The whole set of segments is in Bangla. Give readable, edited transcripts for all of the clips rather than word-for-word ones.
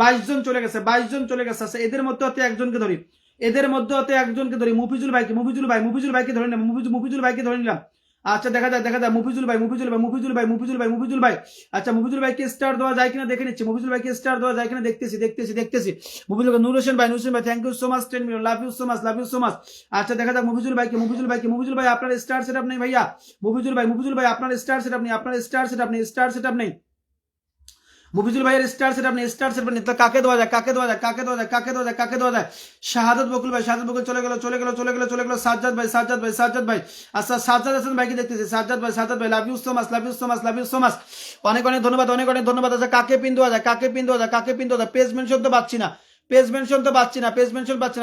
22 জন চলে গেছে, 22 জন চলে গেছে। আচ্ছা এদের মধ্যে হতে একজনকে ধরি, এদের মধ্যে হতে একজনকে ধরি, মুফিজুল ভাইকে, মুফিজুল ভাইকে ধরে নিলাম, মুফিজুল ভাইকে ধরে নিলাম। আচ্ছা দেখা যায় মুফিজুল ভাই। আচ্ছা মুফিজুল ভাইকে স্টার দেওয়া যায় কিনা দেখে নিচ্ছি, মুফিজুল ভাইকে স্টার দেওয়া যায় কিনা দেখতেছি। মুফিজুল নূর হোসেন ভাই thank you so much 10 million, love you so much. আচ্ছা দেখা যাক মুফিজুল ভাই আপনার স্টার সেটআপ নেই ভাইয়া, মুফিজুল ভাই আপনার স্টার সেটআপ নেই, মুফিজুল ভাইয়ের স্টার সেটআপ নেই। তো কাকে দেওয়া যায়? শাহাদাত বকুল ভাই, চলে গেল। সাজ্জাদ ভাই। আচ্ছা সাজ্জাদ হাসান ভাইকে দেখতেছি, সাজ্জাদ ভাই লাভ ইউ সো মাচ। অনেক ধন্যবাদ। আচ্ছা কাকে পিন দেওয়া যায়? পেজ মেনশন তো পাচ্ছি না, পেজ মেনশন পাচ্ছি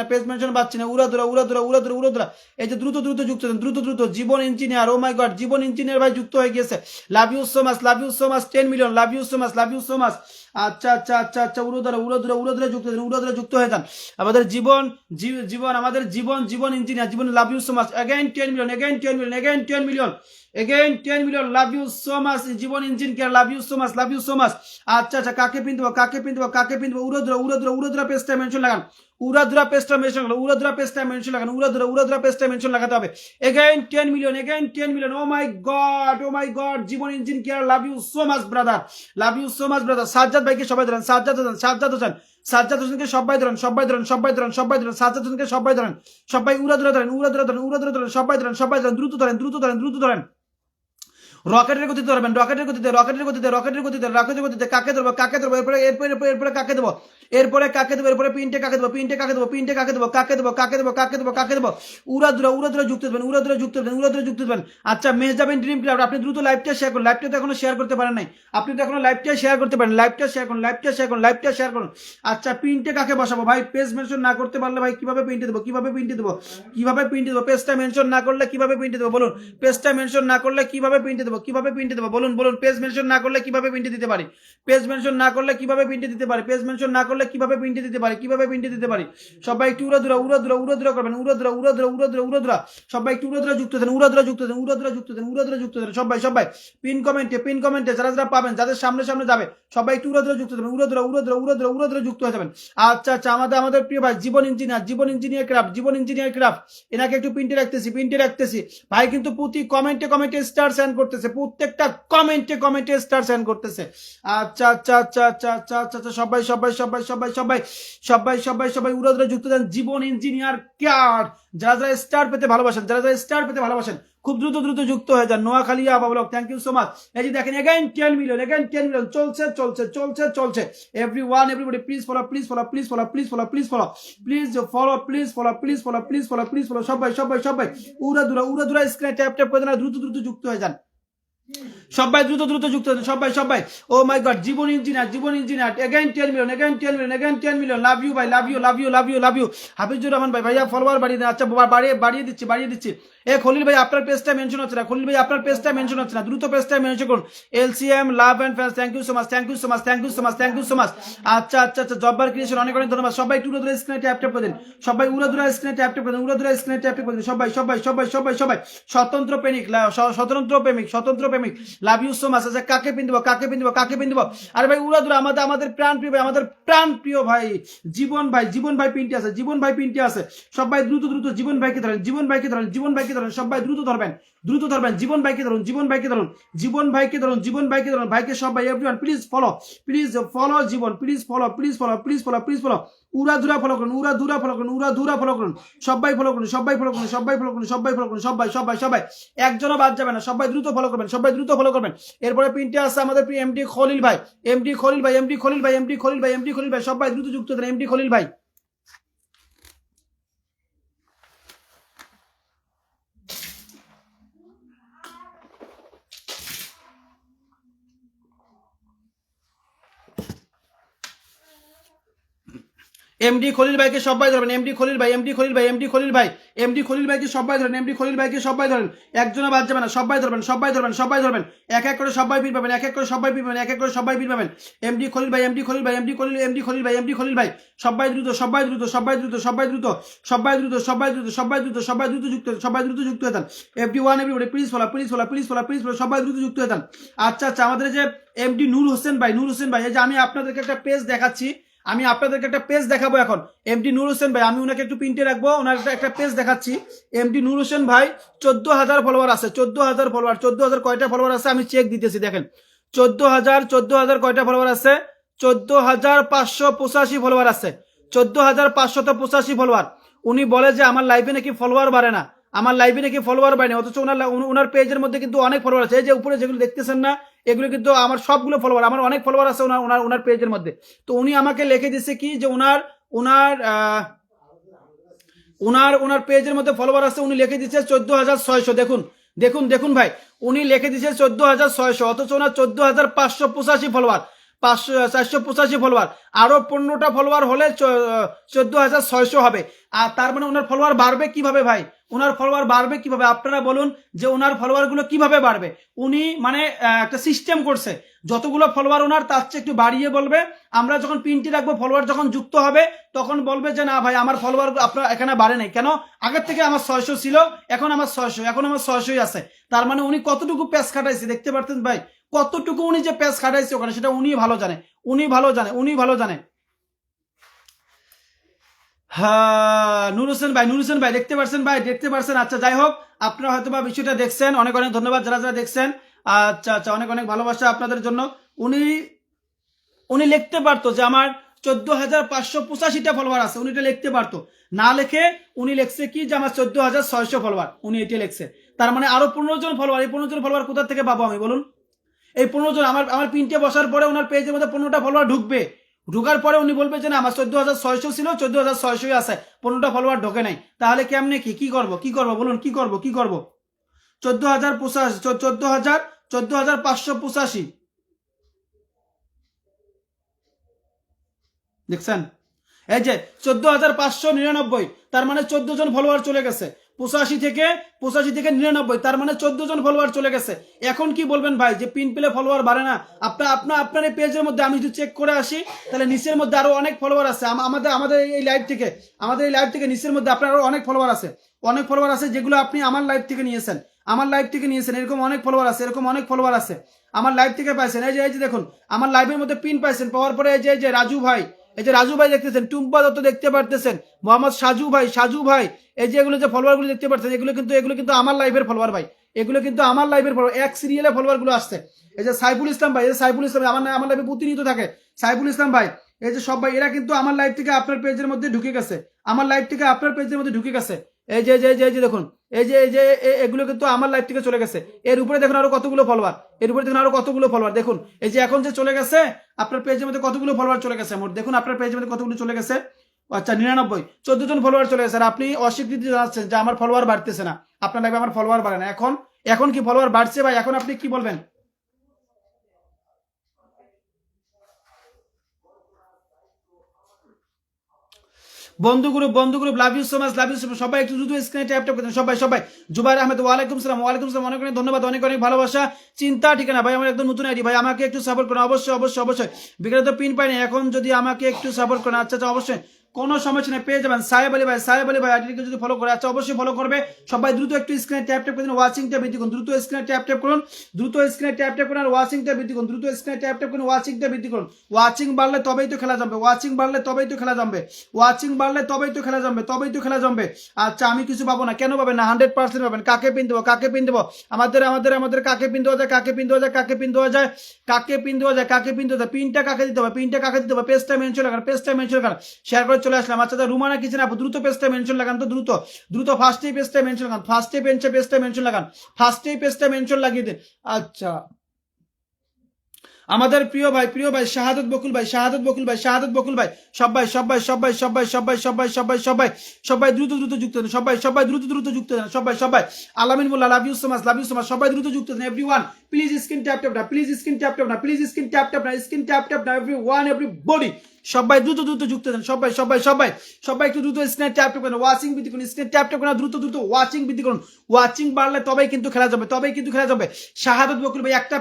না। উড়াদুরা। এই যে দ্রুত যুক্ত Jibon engineer, oh my god, Jibon engineer ভাই যুক্ত হয়ে গেছে। Love you so much 10 million, love you so much. আচ্ছা উড়াদুরা যুক্ত হয়ে যান। আমাদের Jibon engineer, Jibon love you so much. Again 10 million, love you so much. Jibon engineer love you so much. আচ্ছা কাকে পিন দেবো? উড়াদুরা পেজটা মেনশন লাগান, উড়াদুরা পেজটা মেনশন লাগাতে হবে। Again 10 million. Oh my god, Jibon engineer love you so much brother, Sajjad ভাইকে সবাই ধরেন, সাজ্জাদ হোসেনকে সবাই ধরেন, সাজ্জাদ হোসেনকে সবাই ধরেন, সবাই উড়াদুরা ধরেন, সবাই ধরেন, দ্রুত ধরেন। রকেটের গতিতে ধরবেন, রকেটের গতিতে। কাকে ধরবো? এরপরে কাকে দেবো? এরপরে পিনটে কাকে দেবো? উড়াদুরা যুক্ত দেবেন। আচ্ছা মেহজাবিন ড্রিম ক্লাব, আপনি দ্রুত লাইভটা শেয়ার করুন, লাইভটা তো এখনো শেয়ার করতে পারেন নাই, আপনি তো এখনো লাইভটা শেয়ার করতে পারেন, লাইভটা শেয়ার করুন। আচ্ছা পিনটে কাকে বসাবো ভাই? পেজ মেনশন না করতে পারলে ভাই কিভাবে পিনটে দেবো? পেজটা মেনশন না করলে কিভাবে পিনটে দেবো বলুন? পেজটা মেনশন না করলে কিভাবে পিনটে দেবো? বলুন? পেজ মেনশন না করলে কিভাবে পিনটে দিতে পারি? সবাই একটু উড়াদুরা করবেন, উড়াদুরা। সবাই একটু উড়াদুরা যুক্ত দেন, সবাই পিন কমেন্টে যারা পাবেন, যাদের সামনে যাবে, সবাই একটু উড়াদুরা যুক্ত দেবেন, উড়াদুরা যুক্ত হয়ে যাবেন। আচ্ছা আমাদের প্রিয় ভাই জীবন ইঞ্জিনিয়ার ক্রাফট, এনাকে একটু পিনটে রাখতেছি ভাই, কিন্তু প্রতি কমেন্টে স্টার সেন্ড করতেছে, প্রত্যেকটা কমেন্টে স্টার সেন্ড করতেছে। আচ্ছা সবাই উড়াদুরা যুক্ত দেন। জীবন ইঞ্জিনিয়ার কেয়ার, যারা স্টার পেতে ভালোবাসেন খুব দ্রুত যুক্ত হয়ে যান। নোয়াখালিয়া বাবলক থ্যাংক ইউ সো মাচ। এই যে দেখেন এগেইন 10 মিলিয়ন, চলছে। এভরিবডি প্লিজ ফলো, সবাই উড়াদুরা স্ক্রিনে ট্যাপ করে দেন, দ্রুত যুক্ত হয়ে যান। সবাই দ্রুত যুক্ত হন, সবাই। Oh my god, Jibon engineer again 10 million, love you ভাই, লাভ ইউ। হাফিজুর রহমান ভাইয়া ফলোয়ার বাড়িয়ে দেন। আচ্ছা বাড়িয়ে দিচ্ছি। এ খলিল ভাই আপনার পেজটা মেনশন হচ্ছে না, দ্রুত পেজটা মেনশন করুন। LCM love and fans thank you so much. আচ্ছা জব্বার ক্রিয়েশন অনেক ধন্যবাদ। সবাই একটু উড়াদুরা স্ক্রিনে ট্যাপ করে দিন, উড়াদুরা স্ক্রিনে ট্যাপ করে দিন, সবাই। স্বতন্ত্র প্রেমিক লাভ ইউ সো মাচ। আচ্ছা কাকে পিন দেবো? আরে ভাই উড়াদুরা আমাদের প্রাণ প্রিয় ভাই জীবন ভাই পিনটি আছে, সবাই দ্রুত জীবন ভাইকে ধরেন, সবাই দ্রুত ধরবেন। জীবন ভাইকে ধরুন, ভাইকে সবাই everyone please follow Jibon, please follow. উড়াদুরা ফলো করুন, সবাই ফলো করুন, সবাই একজনও বাদ যাবে না, সবাই দ্রুত ফলো করবেন। এরপরে পিনটে আছে আমাদের এমডি খলিল ভাই, সবাই দ্রুত যুক্ত দেন। এমডি খলিল ভাই এমডি খলিল ভাইকে সবাই ধরবেন, এমডি খলিল ভাই, এমডি খলিল ভাই, এমডি খলিল ভাই, এমডি খলিল ভাইকে সবাই ধরেন, এমডি খলিল ভাইকে সবাই ধরেন, একজনে বাদ যাবে না, সবাই ধরবেন, সবাই ধরবেন, সবাই ধরবেন, এক এক করে সবাই পিন পাবেন, এক এক করে সবাই পিন পাবেন, এক এক করে সবাই পিন পাবেন। এমডি খলিল ভাই, এমডি খলিল ভাই, এমডি খলিল, এমডি খলিল ভাই, এমডি খলিল ভাই, সবাই দ্রুত, সবাই দ্রুত, সবাই দ্রুত, সবাই দ্রুত, সবাই দ্রুত, সবাই দ্রুত, সবাই দ্রুত, সবাই দ্রুত যুক্ত, সবাই দ্রুত যুক্ত হতেন। FD1 everybody please follow, please follow, please follow, please follow, সবাই দ্রুত যুক্ত হতেন। আচ্ছা আচ্ছা, আমাদের যে এমডি নূর হোসেন ভাই, নূর হোসেন ভাই, এই যে আমি আপনাদেরকে একটা পেজ দেখাচ্ছি, আমি আপনাদেরকে একটা পেজ দেখাবো এখন। এমডি নূর হোসেন ভাই, আমি ওনাকে একটু প্রিন্টে রাখবো, ওনার একটা পেজ দেখাচ্ছি। এমডি নূর হোসেন ভাই 14,000 ফলোয়ার আছে, 14,000 ফলোয়ার, 14,000 কয়টা ফলোয়ার আছে আমি চেক দিতেছি, দেখেন 14,000 কয়টা ফলোয়ার আছে, 14,585 ফলোয়ার আছে, 14,585 ফলোয়ার। উনি বলে যে আমার লাইভে নাকি ফলোয়ার বাড়ে না, আমার লাইভে নাকি ফলোয়ার বাড়ে না, অথচ ওনার পেজের মধ্যে কিন্তু অনেক ফলোয়ার আছে। এই যে উপরে যেগুলো দেখতেছেন না, এগুলো কিন্তু আমার সবগুলো ফলোয়ার, আমার অনেক ফলোয়ার আছে ওনার পেজের মধ্যে। তো উনি আমাকে লিখে দিচ্ছে কি যে ওনার পেজের মধ্যে ফলোয়ার আছে, উনি লিখে দিচ্ছে 14,600। দেখুন দেখুন দেখুন ভাই, উনি লিখে দিচ্ছে 14,600, অথচ ওনার 14,585 ফলোয়ার, 485 ফলোয়ার, আরো 15টা ফলোয়ার হলে 14,600 হবে। আর তার মানে ওনার ফলোয়ার বাড়বে কিভাবে ভাই, ওনার ফলোয়ার বাড়বে কিভাবে, আপনারা বলুন যে ওনার ফলোয়ার গুলো কিভাবে বাড়বে। উনি মানে একটা সিস্টেম করছে, যতগুলো ফলোয়ার ওনার তার চেয়ে একটু বাড়িয়ে বলবে, আমরা যখন পিনটি রাখবো ফলোয়ার যখন যুক্ত হবে তখন বলবে যে না ভাই আমার ফলোয়ার আপনার এখানে বাড়ে নাই কেন, আগের থেকে আমার 600 ছিল, এখন আমার 600, এখন আমার 600ই আছে। তার মানে উনি কতটুকু প্যাচ খাটাইছে দেখতে পারতেন ভাই, কতটুকু উনি যে প্যাচ খাটাইছে ওখানে, সেটা উনি ভালো জানে, উনি ভালো জানে, উনি ভালো জানে। হ্যাঁ নূর হোসেন ভাই, নূর হোসেন ভাই দেখতে পারছেন ভাই, দেখতে পারছেন। আচ্ছা যাই হোক, আপনারা হয়তো বা বিষয়টা দেখছেন, অনেক অনেক ধন্যবাদ যারা যারা দেখছেন। আচ্ছা আচ্ছা, অনেক অনেক ভালোবাসা আপনাদের জন্য। উনি লিখতে পারতো যে আমার 14,585টা ফলোয়ার আছে, উনি এটা লিখতে পারতো, না লিখে উনি লিখছে কি যে আমার 14,600 ফলোয়ার, উনি এটা লিখছে। তার মানে আরো 15 জন ফলোয়ার, এই 15 জন ফলোয়ার কোথা থেকে পাবো আমি বলুন, এই 15 জন আমার পিনটে বসার পরে ওনার পেজের মধ্যে 15টা ফলোয়ার ঢুকবে, ঢুকার পরে উনি বলবে যে না আমার 14,600 ছিল, 14,600 আছে, 15টা ফলোয়ার ঢোকে নাই, তাহলে কেমনে কি করবো, কি করবো বলুন, কি করবো, কি করবো। 14,585 দেখছেন, এই যে 14,599, তার মানে 14 জন ফলোয়ার চলে গেছে, 85 থেকে 99, তার মানে 14 জন ফলোয়ার চলে গেছে। এখন কি বলবেন ভাই যে পিন পেলে ফলোয়ার বাড়ে না, আপনার এই পেজের মধ্যে আমি যদি চেক করে আসি তাহলে নিচের মধ্যে আরো অনেক ফলোয়ার আছে, আমাদের এই লাইভ থেকে নিচের মধ্যে আপনার আরো অনেক ফলোয়ার আছে, অনেক ফলোয়ার আছে যেগুলো আপনি আমার লাইভ থেকে নিয়েছেন, আমার লাইভ থেকে নিয়েছেন, এরকম অনেক ফলোয়ার আছে, এরকম অনেক ফলোয়ার আছে আমার লাইভ থেকে পাইছেন। এই যে দেখুন আমার লাইভের মধ্যে পিন পাইছেন, পাওয়ার পরে এই যে রাজু ভাই, এই যে রাজু ভাই দেখতেছেন, টুম্পা দত্ত দেখতে পারতেছেন, মোহাম্মদ সাজু ভাই, এই যে এগুলো যে ফলোয়ার গুলো দেখতে পাচ্ছেন, এগুলো কিন্তু আমার লাইভের ফলোয়ার ভাই, এগুলো কিন্তু আমার লাইভের ফলোয়ার, এক সিরিয়ালে ফলোয়ার গুলো আসছে। এই যে সাইফুল ইসলাম ভাই, এই যে সাইফুল ইসলাম আমার লাইভে প্রতিনিয়ত থাকে, সাইফুল ইসলাম ভাই, এই যে সব ভাই এরা কিন্তু আমার লাইভ থেকে আপনার পেজের মধ্যে ঢুকে গেছে, আমার লাইভ থেকে আপনার পেজের মধ্যে ঢুকে গেছে। এই যে দেখুন, এই যে এগুলো কিন্তু আমার লাইভ থেকে চলে গেছে। এর উপরে দেখুন আরো কতগুলো ফলোয়ার, এর উপরে দেখুন আরো কতগুলো ফলোয়ার, দেখুন এই যে এখন যে চলে গেছে আপনার পেজের মধ্যে কতগুলো ফলোয়ার চলে গেছে, মোট দেখুন আপনার পেজের মধ্যে কতগুলো চলে গেছে। আচ্ছা 99, 14 জন ফলোয়ার চলে গেছে। আর আপনি অস্বীকৃতি জানাচ্ছেন যে আমার ফলোয়ার বাড়তেছে না, আপনার লাইভে আমার ফলোয়ার বাড়ে না। এখন কি ফলোয়ার বাড়ছে ভাই, এখন আপনি কি বলবেন? বন্ধু group love you so much, সবাই একটু দ্রুত স্ক্রিনে ট্যাপ করেন, সবাই। জুবাইর আহমেদ ওয়ালাইকুম সালাম, অনেক অনেক ধন্যবাদ, অনেক অনেক ভালোবাসা। চিন্তা ঠিকানা ভাই আমার একদম নতুন আইডি ভাই, আমাকে একটু সাপোর্ট করেন, অবশ্যই। বিগত পিন পাইনি, এখন যদি আমাকে একটু সাপোর্ট করেন, আচ্ছা অবশ্যই কোনো সমস্যা নেই, পেয়ে যাবেন। সাহেব আলী ভাই আইডিকে যদি ফলো করে, আচ্ছা অবশ্যই ফলো করবে। সবাই দ্রুত একটু স্ক্রিনে ট্যাপ করে দিন, ওয়াচিংটা বৃদ্ধি করুন, দ্রুত স্ক্রিনে ট্যাপ করুন, আর ওয়াচিংটা বৃদ্ধি করুন, দ্রুত স্ক্রিনে ট্যাপ করুন, ওয়াচিংটা বৃদ্ধি করুন। ওয়াচিং বাড়লে তবেই তো খেলা জমবে, ওয়াচিং বাড়লে তবেই তো খেলা জমবে। আচ্ছা আমি কিছু পাবো না, কেন পাবেন না, 100% পাবেন। কাকে পিন দেবো আমাদের কাকে পিন দেওয়া যায়, পিনটা কাকে দিতে হবে, পেজটা মেনশন লাগান, শেয়ার করে চলে আসলাম। আচ্ছা রুমানা কিচেন আপু দ্রুত পেজটা মেনশন লাগান, তো দ্রুত ফার্স্টেই পেজটা মেনশন লাগান, পেজটা মেনশন লাগিয়ে দিন। আচ্ছা আমাদের প্রিয় ভাই শাহাদত বকুল ভাই সবাই দ্রুত যুক্ত দেন, সবাই দ্রুত যুক্ত দেন, সবাই আলামিন মোল্লা লাভ ইউ সো মাচ, সবাই দ্রুত যুক্ত দেন। এভরিওয়ান প্লিজ স্ক্রিন ট্যাপ না, স্ক্রিন ট্যাপ না, এভরিওয়ান এভরিবডি সবাই দ্রুত যুক্ত দেন, সবাই একটু দ্রুত স্ক্রিন ট্যাপ করেন, ওয়াচিং বৃদ্ধি করুন, স্ক্রিন ট্যাপ করেন, দ্রুত ওয়াচিং বৃদ্ধি করুন। ওয়াচিং বাড়লে তবেই কিন্তু খেলা যাবে, শাহাদত বকুল ভাই একটা